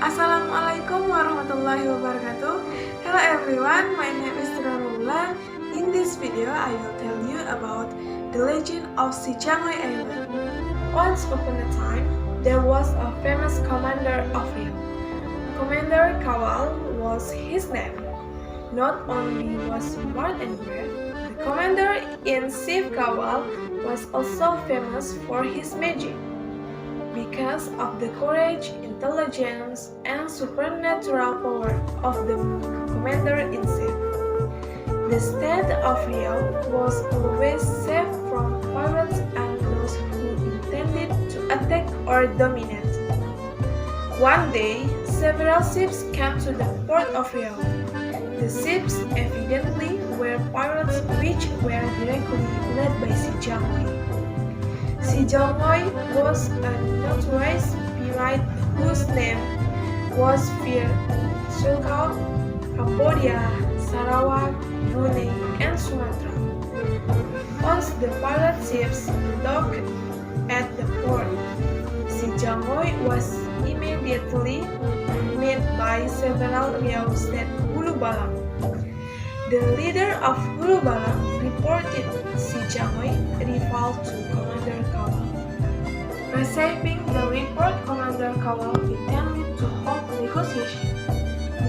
Assalamualaikum warahmatullahi wabarakatuh. Hello everyone, my name is Roro. In this video, I will tell you about the legend of si Jangoi Island. Once upon a time, there was a famous commander of Riau. Commander Kawal was his name. Not only was smart and brave, the commander in chief Kawal was also famous for his magic. Because of the courage, intelligence, and supernatural power of the commander-in-chief, the state of Riau was always safe from pirates and those who intended to attack or dominate. One day, several ships came to the port of Riau. The ships evidently were pirates which were directly led by si Jangoi. Si Jangoi was a notorious pirate whose name was feared throughout Cambodia, Sarawak, Brunei, and Sumatra. Once the pirate ships docked at the port, si Jangoi was immediately met by several Riau state Hulu Balang. The leader of Hulu Balang reported si Jangoi rival to Commander Kawal. Receiving the report, Commander Kawal intended to hold negotiation,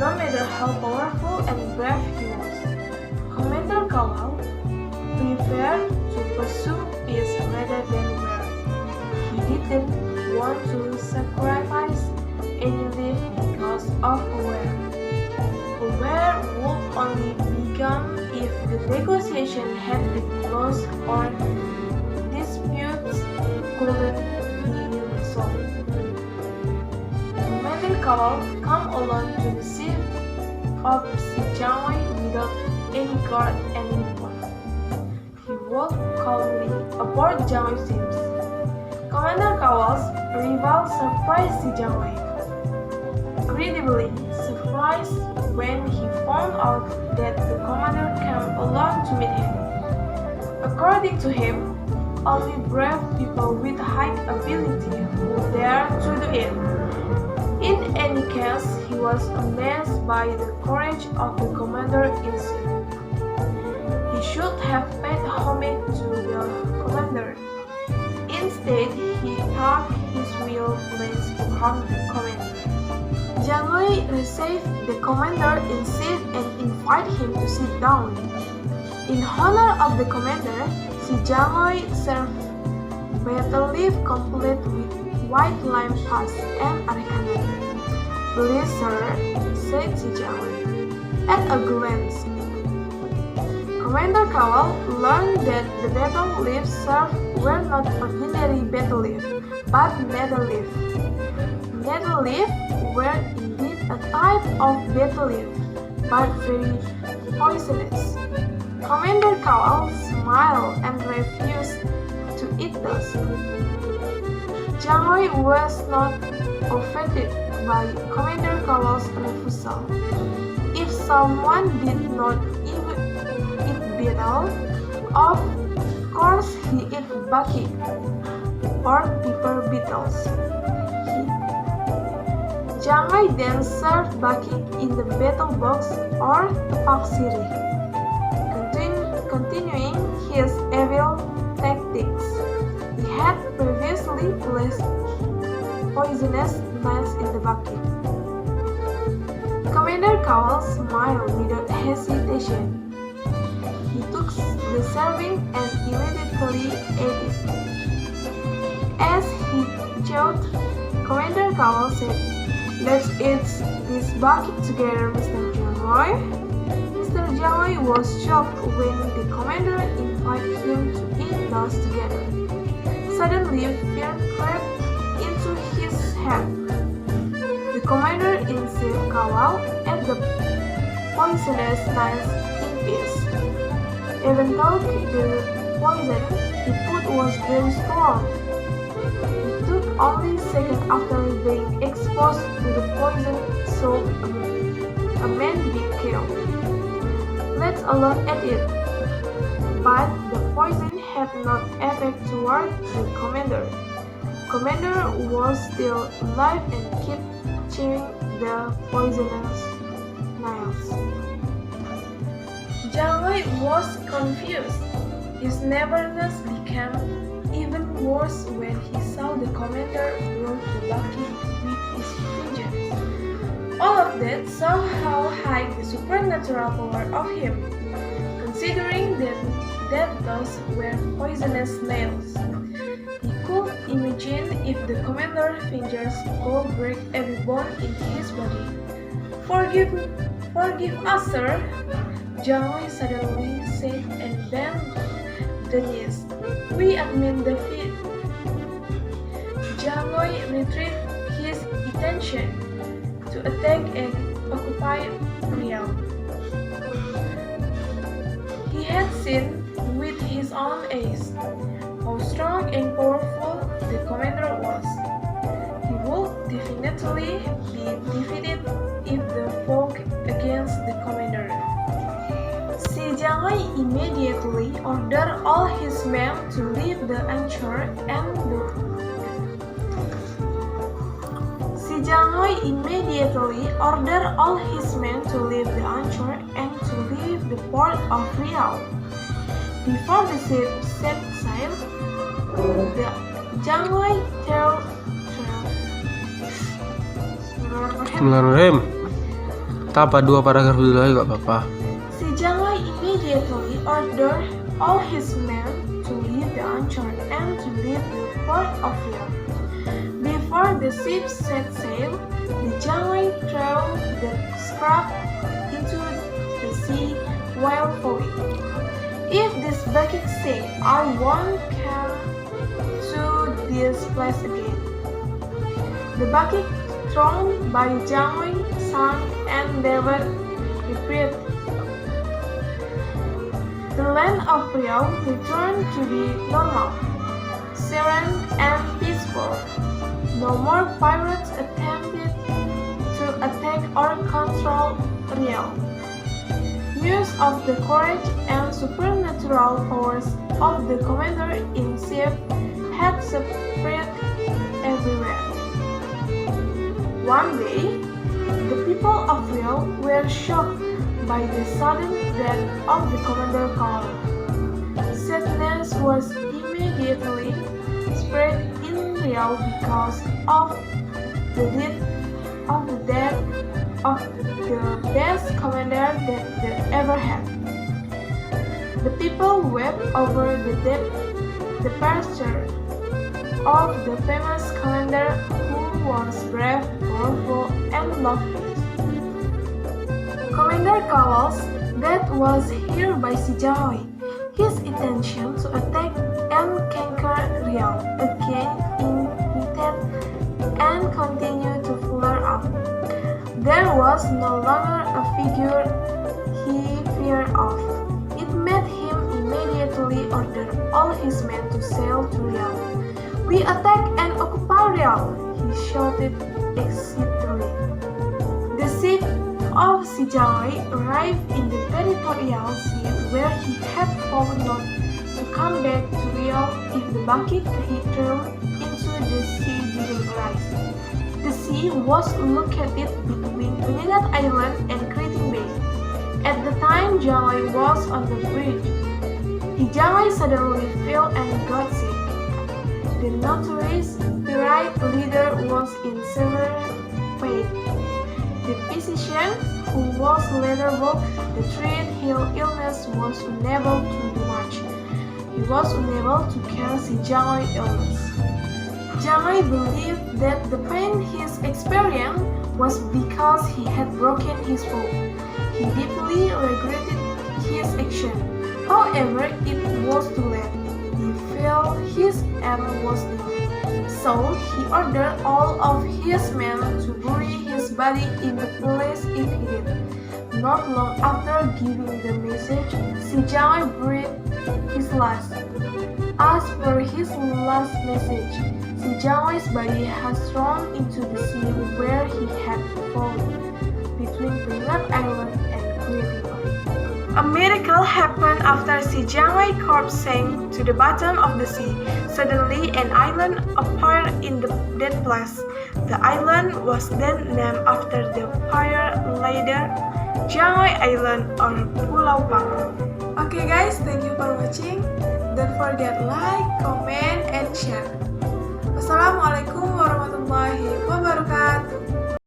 no matter how powerful and brave he was. Commander Kawal preferred to pursue peace rather than war. He didn't want to sacrifice any life because of a war. A war would only begin if the negotiation had been lost or disputes couldn't be resolved. Commander Kawal came alone to the ship of si Jangoi without any guard and report. He walked calmly aboard Jangoi's ships. Commander Kawal's rival surprised si Jangoi. Incredibly surprised when he found out that the commander came alone to meet him. According to him, only brave people with high ability would dare to do it. In any case, he was amazed by the courage of the commander-in-chief. He should have paid homage to the commander. Instead, he thought his real plans to harm the commander. Jangoi received the commander-in-chief and invited him to sit down. In honor of the commander, si Jangoi served battle leaf complete with white lime paste and Raihana. "Please, sir," said si Jangoi. At a glance, Commander Kawal learned that the battle leaves served were not ordinary battle leaf, but nether leaf. Nether leaf were indeed a type of battle leaf, but very poisonous. Commander Kawal smiled and refused to eat those. Jangoi was not offended by Commander Kawal's refusal. If someone did not eat beetle, of course he ate baki or pepper beetles. Jangoi then served baki in the battle box or tepak sirih. Continuing his evil tactics, he had previously placed poisonous knives in the bucket. Commander Kawal smiled without hesitation. He took the serving and immediately ate it. As he chewed, Commander Kawal said, "Let's eat this bucket together, Mr. Jangoi." Mr. Jangoi was shocked when the commander invited him to eat those together. Suddenly, fear crept into his head. The commander-in-chief Kawal ate the poisonous knives in peace. Even though the poison he put was very strong, it took only seconds after being exposed to the poison so a man be killed, let alone ate it. But the poison had not effect toward the commander. Commander was still alive and kept chewing the poisonous nails. Jangoi was confused. His nervousness became even worse when he saw the commander broke the bucket with his fingers. All of that saw how high the supernatural power of him, considering that those were poisonous nails. He could imagine if the commander's fingers could break every bone in his body. Forgive us, sir, Jangoi suddenly said and bent the knees. We admit defeat. Jangoi retrieved his attention to attack and occupy Riau. He had seen with his own eyes how strong and powerful the commander was. He would definitely be defeated if they fought against the commander. Jangoi immediately ordered all his men to leave the anchor and to leave the port of Riau. Before the ship set sail, the Jangoi Bismillahirrahmanirrahim. Apa 2 paragraf dulu aja gak apa-apa. Jangoi immediately ordered all his men to leave the anchor and to leave the port of Riau. Before the ship set sail, the Jangoi threw the scrap into the sea while falling. If this bucket sink, I won't come to this place again. The bucket thrown by Jangoi sank and never repaired. The land of Riau returned to be normal, serene and peaceful. No more pirates attempted to attack or control Riau. News of the courage and supernatural powers of the commander-in-chief had spread everywhere. One day, the people of Riau were shocked by the sudden death of the commander-colonel. Sadness was immediately spread in Riau because of the death of the best commander that they ever had. The people wept over the departure of the famous commander who was brave, powerful, and loved peace. Commander Carlos that was here by Jangoi. His intention to attack and conquer Riau again ignited and continued to flare up. There was no longer a figure he feared of. It made him immediately order all his men to sail to Riau. We attack and occupy Riau, he shouted excitedly. The ship of Jangoi arrived in the territorial sea where he had vowed not to come back to Riau if the bucket he threw into the sea didn't rise. The sea was located between Trinidad Island and Maritim Bay. At the time Jangoi was on the bridge, Jangoi suddenly fell and got sick. The notorious pirate leader was in severe pain. The physician, who was later booked to treat his illness, was unable to do much. He was unable to cure Jangoi's illness. Jangoi believed that the pain he experienced was because he had broken his vow. He deeply regretted his action. However, it was too late. He felt his end was near. So he ordered all of his men to bury his body in the place it hid. Not long after giving the message, Jangoi breathed his last. As per his last message, Jangoi's body has thrown into the sea where he had fallen, between Trinidad Island and Keguruan. A miracle happened after Jangoi's corpse sank to the bottom of the sea. Suddenly, an island appeared in that place. The island was then named after the fire leader Jangoi Island or Pulau Paku. Okay guys, thank you for watching. Don't forget like, comment, and share. Wassalamualaikum warahmatullahi wabarakatuh.